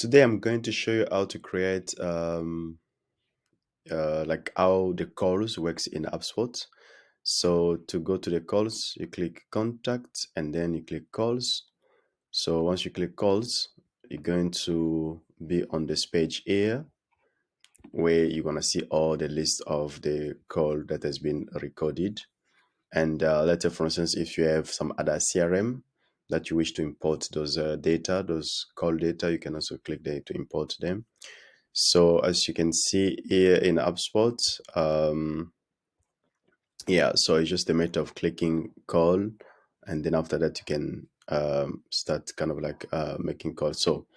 Today I'm going to show you how to create like how the calls works in HubSpot. So to go to the calls, you click contact and then you click calls. So once you click calls, you're going to be on this page here where you're gonna see all the list of the call that has been recorded. And let's say, for instance, if you have some other CRM that you wish to import those data, those call data, you can also click there to import them. So as you can see here in HubSpot, yeah, so it's just a matter of clicking call, and then after that you can start kind of like making calls. So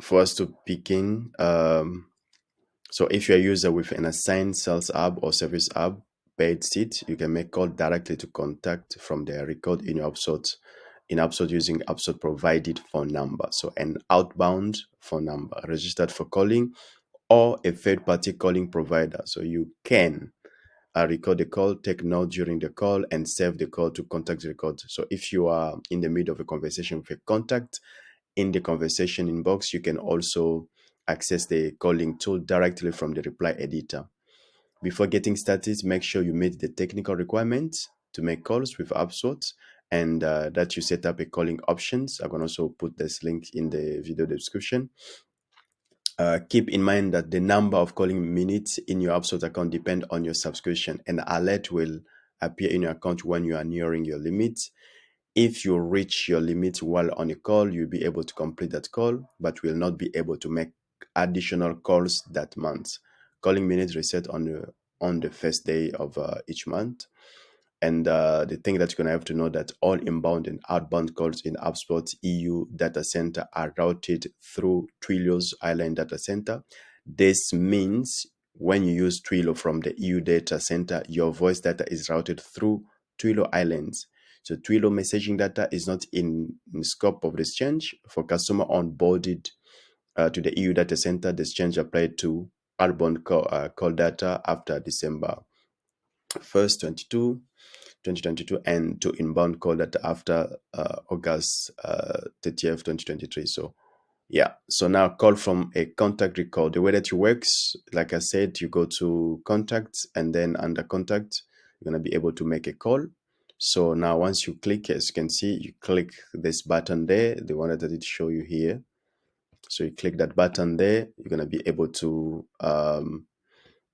for us to begin, so if you're a user with an assigned sales hub or service hub paid seat, you can make call directly to contact from the record in your HubSpot. In HubSpot using HubSpot provided phone number. So an outbound phone number registered for calling or a third-party calling provider. So you can record the call, take note during the call, and save the call to contact record. So if you are in the middle of a conversation with a contact, in the conversation inbox, you can also access the calling tool directly from the reply editor. Before getting started, make sure you meet the technical requirements to make calls with HubSpot and that you set up a calling options. I can also put this link in the video description. Keep in mind that the number of calling minutes in your HubSpot account depend on your subscription, and alert will appear in your account when you are nearing your limit. If you reach your limit while on a call, you'll be able to complete that call, but will not be able to make additional calls that month. Calling minutes reset on the first day of each month. And the thing that you're going to have to know that all inbound and outbound calls in HubSpot EU data center are routed through Twilio's Island data center. This means when you use Twilio from the EU data center, your voice data is routed through Twilio Islands. So Twilio messaging data is not in scope of this change. For customer onboarded to the EU data center, this change applied to outbound call data after December 1st, 2022, and to inbound call data after August 30th, 2023. So yeah, so now call from a contact record. The way that it works, like I said, you go to contact, and then under contact, you're going to be able to make a call. So now once you click, as you can see, you click this button there, the one that I did show you here. So you click that button there, you're going to be able to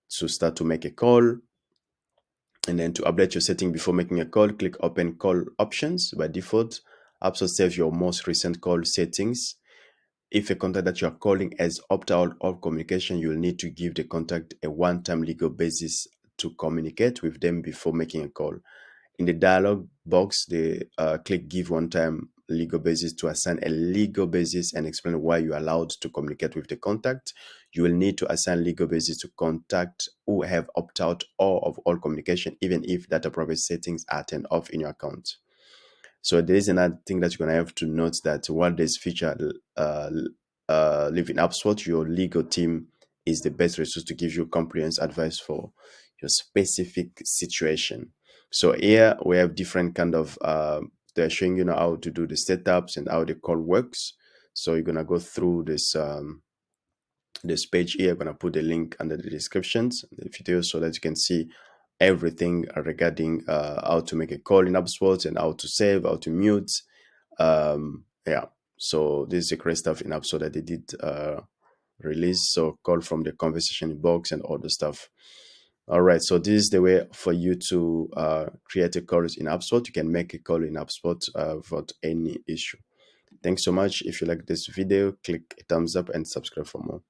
start to make a call. And then to update your setting before making a call, click open call options. By default, HubSpot saves your most recent call settings. If a contact that you are calling has opt-out of communication, you will need to give the contact a one-time legal basis to communicate with them before making a call. In the dialog box, click give one-time legal basis to assign a legal basis and explain why you are allowed to communicate with the contact. You will need to assign legal basis to contact who have opt-out or of all communication, even if data privacy settings are turned off in your account. So there is another thing that you're going to have to note, that while this feature live in HubSpot, your legal team is the best resource to give you comprehensive advice for your specific situation. So here we have different kind of, they're showing you now how to do the setups and how the call works. So you're going to go through this page here. I'm going to put the link under the descriptions, the video, so that you can see everything regarding how to make a call in HubSpot and how to save, how to mute. Yeah, so this is the great stuff in HubSpot that they did release. So call from the conversation box and all the stuff. All right, so this is the way for you to create a call in HubSpot. You can make a call in HubSpot without any issue. Thanks so much. If you like this video, click a thumbs up and subscribe for more.